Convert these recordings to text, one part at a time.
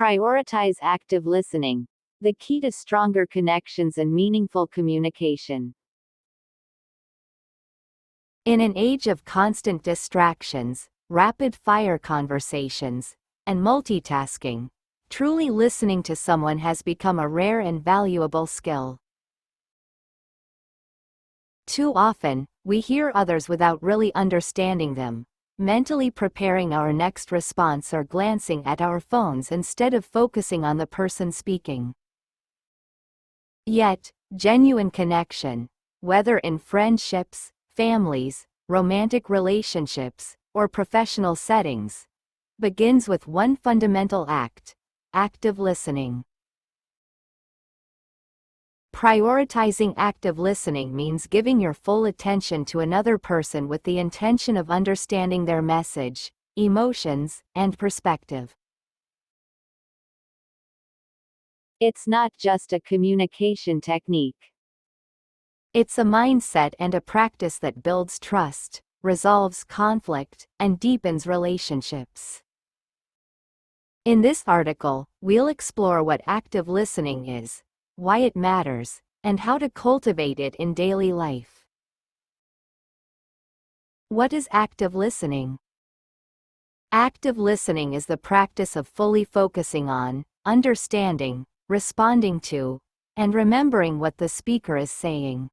Prioritize active listening. The key to stronger connections and meaningful communication. In an age of constant distractions, rapid-fire conversations, and multitasking, truly listening to someone has become a rare and valuable skill. Too often, we hear others without really understanding them, mentally preparing our next response or glancing at our phones instead of focusing on the person speaking. Yet, genuine connection, whether in friendships, families, romantic relationships, or professional settings, begins with one fundamental act: active listening. Prioritizing active listening means giving your full attention to another person with the intention of understanding their message, emotions, and perspective. It's not just a communication technique. It's a mindset and a practice that builds trust, resolves conflict, and deepens relationships. In this article, we'll explore what active listening is, why it matters, and how to cultivate it in daily life. What is active listening? Active listening is the practice of fully focusing on, understanding, responding to, and remembering what the speaker is saying.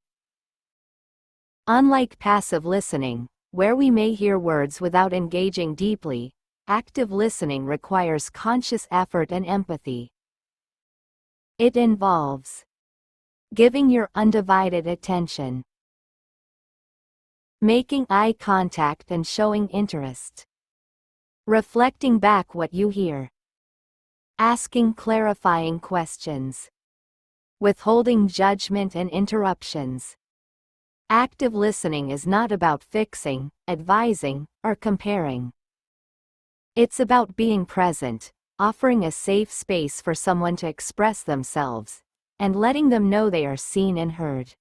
Unlike passive listening, where we may hear words without engaging deeply, active listening requires conscious effort and empathy. It involves giving your undivided attention, making eye contact and showing interest, reflecting back what you hear, asking clarifying questions, withholding judgment and interruptions. Active listening is not about fixing, advising, or comparing. It's about being present, offering a safe space for someone to express themselves, and letting them know they are seen and heard.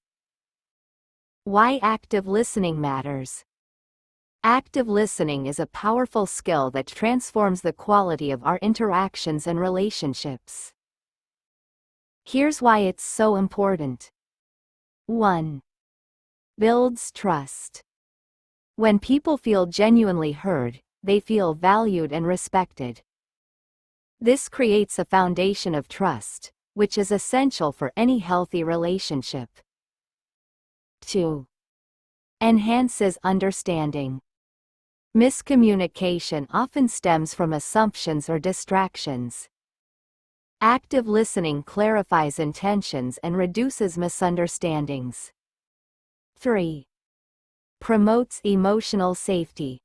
Why active listening matters. Active listening is a powerful skill that transforms the quality of our interactions and relationships. Here's why it's so important. 1. Builds trust. When people feel genuinely heard, they feel valued and respected. This creates a foundation of trust, which is essential for any healthy relationship. 2. Enhances understanding. Miscommunication often stems from assumptions or distractions. Active listening clarifies intentions and reduces misunderstandings. 3. Promotes emotional safety.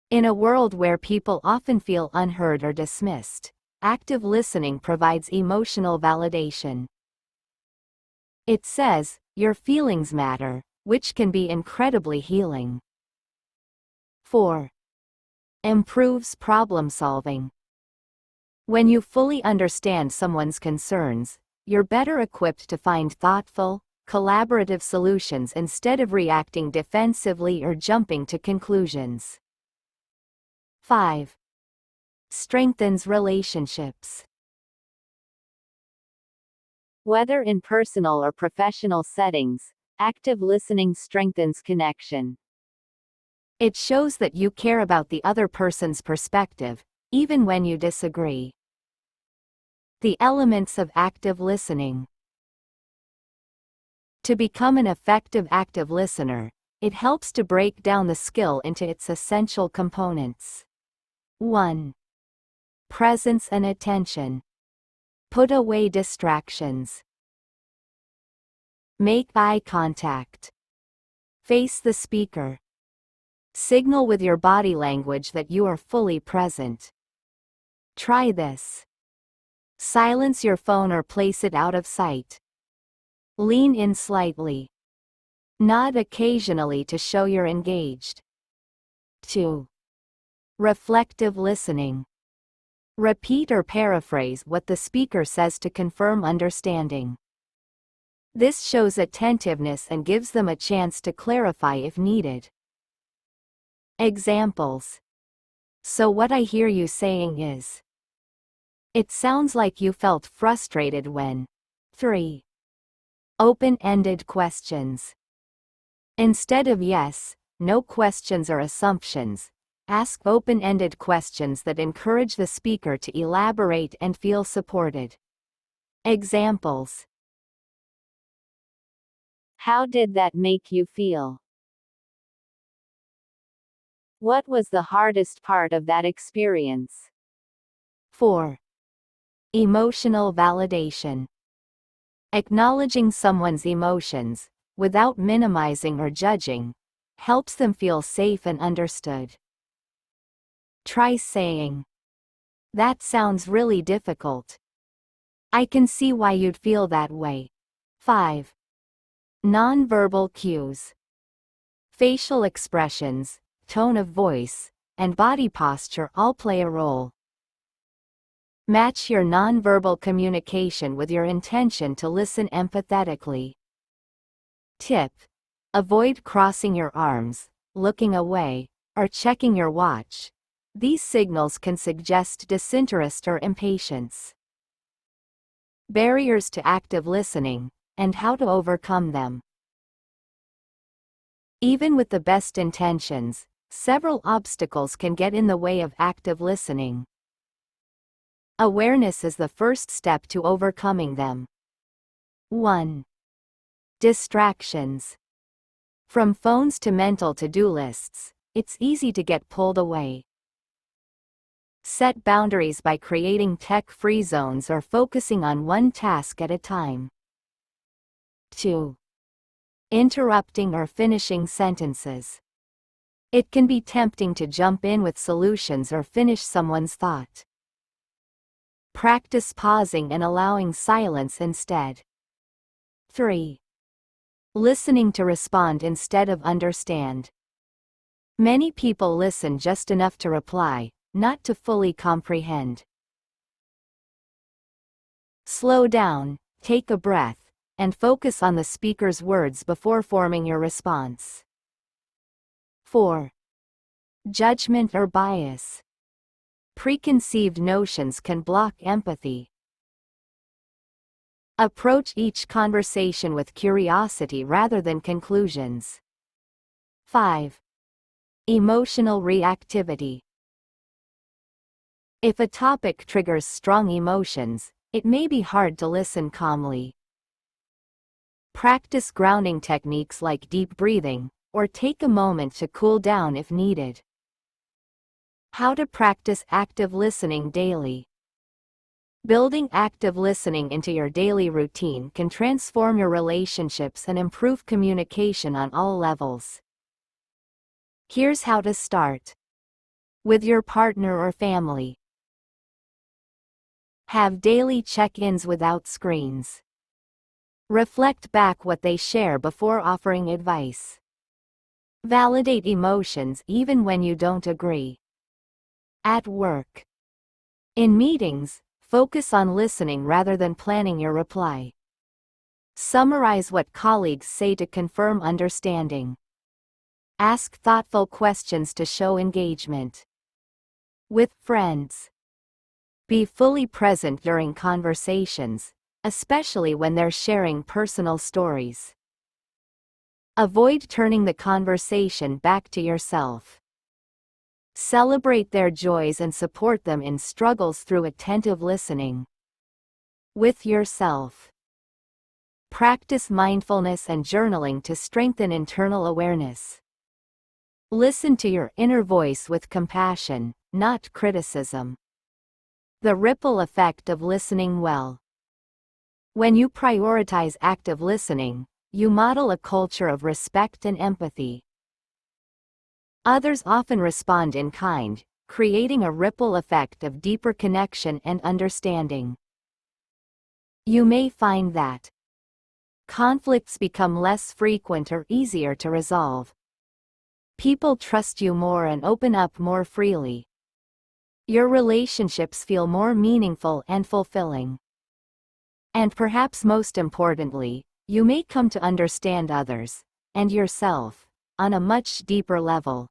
In a world where people often feel unheard or dismissed, active listening provides emotional validation. It says, "Your feelings matter," which can be incredibly healing. 4. Improves problem solving. When you fully understand someone's concerns, you're better equipped to find thoughtful, collaborative solutions instead of reacting defensively or jumping to conclusions. 5. Strengthens relationships. Whether in personal or professional settings, active listening strengthens connection. It shows that you care about the other person's perspective, even when you disagree. The elements of active listening. To become an effective active listener, it helps to break down the skill into its essential components. 1. Presence and attention. Put away distractions. Make eye contact. Face the speaker. Signal with your body language that you are fully present. Try this. Silence your phone or place it out of sight. Lean in slightly. Nod occasionally to show you're engaged. 2. Reflective listening. Repeat or paraphrase what the speaker says to confirm understanding. This shows attentiveness and gives them a chance to clarify if needed. Examples. So what I hear you saying is. It sounds like you felt frustrated when. 3. Open-ended questions. Instead of yes, no questions or assumptions, ask open-ended questions that encourage the speaker to elaborate and feel supported. Examples. How did that make you feel? What was the hardest part of that experience? 4. Emotional validation. Acknowledging someone's emotions, without minimizing or judging, helps them feel safe and understood. Try saying, "That sounds really difficult. I can see why you'd feel that way." 5. Nonverbal cues. Facial expressions, tone of voice, and body posture all play a role. Match your nonverbal communication with your intention to listen empathetically. Tip: avoid crossing your arms, looking away, or checking your watch. These signals can suggest disinterest or impatience. Barriers to active listening, and how to overcome them. Even with the best intentions, several obstacles can get in the way of active listening. Awareness is the first step to overcoming them. 1. Distractions. From phones to mental to-do lists, it's easy to get pulled away. Set boundaries by creating tech-free zones or focusing on one task at a time. 2. Interrupting or finishing sentences. It can be tempting to jump in with solutions or finish someone's thought. Practice pausing and allowing silence instead. 3. Listening to respond instead of understand. Many people listen just enough to reply, not to fully comprehend. Slow down, take a breath, and focus on the speaker's words before forming your response. 4. Judgment or bias. Preconceived notions can block empathy. Approach each conversation with curiosity rather than conclusions. 5. Emotional reactivity. If a topic triggers strong emotions, it may be hard to listen calmly. Practice grounding techniques like deep breathing, or take a moment to cool down if needed. How to practice active listening daily. Building active listening into your daily routine can transform your relationships and improve communication on all levels. Here's how to start. With your partner or family. Have daily check-ins without screens. Reflect back what they share before offering advice. Validate emotions even when you don't agree. At work. In meetings, focus on listening rather than planning your reply. Summarize what colleagues say to confirm understanding. Ask thoughtful questions to show engagement. With friends. Be fully present during conversations, especially when they're sharing personal stories. Avoid turning the conversation back to yourself. Celebrate their joys and support them in struggles through attentive listening. With yourself. Practice mindfulness and journaling to strengthen internal awareness. Listen to your inner voice with compassion, not criticism. The ripple effect of listening well. When you prioritize active listening, you model a culture of respect and empathy. Others often respond in kind, creating a ripple effect of deeper connection and understanding. You may find that conflicts become less frequent or easier to resolve. People trust you more and open up more freely. Your relationships feel more meaningful and fulfilling. And perhaps most importantly, you may come to understand others, and yourself, on a much deeper level.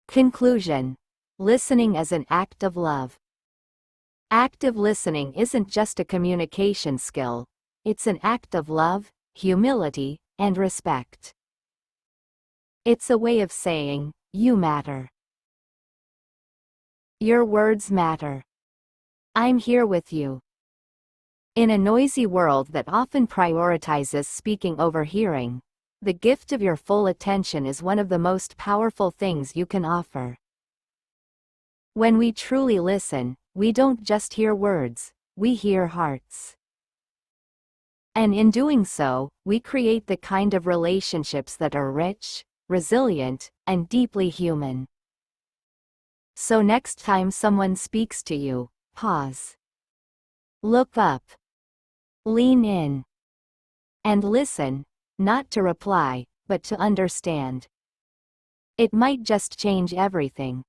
Conclusion: listening as an act of love. Active listening isn't just a communication skill, it's an act of love, humility, and respect. It's a way of saying, you matter. Your words matter. I'm here with you. In a noisy world that often prioritizes speaking over hearing, the gift of your full attention is one of the most powerful things you can offer. When we truly listen, we don't just hear words, we hear hearts. And in doing so, we create the kind of relationships that are rich, resilient, and deeply human. So next time someone speaks to you, pause. Look up. Lean in. And listen, not to reply, but to understand. It might just change everything.